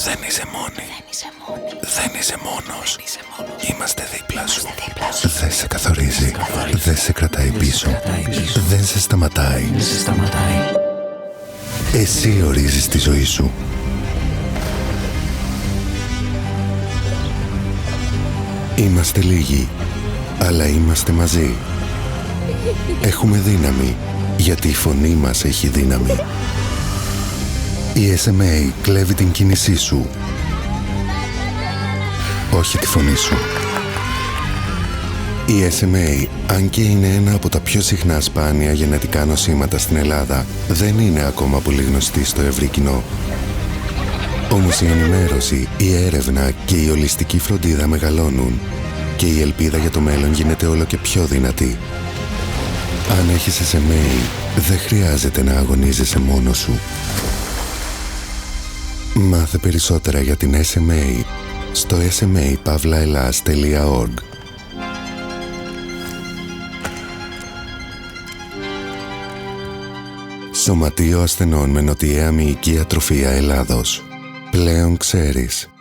Δεν είσαι μόνη. Δεν είσαι μόνος. Είμαστε δίπλα σου. Δεν σε καθορίζει. Δεν σε κρατάει πίσω. Δεν σε σταματάει. Εσύ ορίζεις τη ζωή σου. Είμαστε λίγοι, αλλά είμαστε μαζί. Έχουμε δύναμη, γιατί η φωνή μας έχει δύναμη. Η SMA κλέβει την κίνησή σου, όχι τη φωνή σου. Η SMA, αν και είναι ένα από τα πιο συχνά σπάνια γενετικά νοσήματα στην Ελλάδα, δεν είναι ακόμα πολύ γνωστή στο ευρύ κοινό. Όμως η ενημέρωση, η έρευνα και η ολιστική φροντίδα μεγαλώνουν και η ελπίδα για το μέλλον γίνεται όλο και πιο δυνατή. Αν έχεις SMA, δεν χρειάζεται να αγωνίζεσαι μόνος σου. Μάθε περισσότερα για την SMA στο sma-pavlaelas.org. Σωματείο Ασθενών με νοτιαία μυϊκή ατροφία Ελλάδος. Πλέον ξέρεις.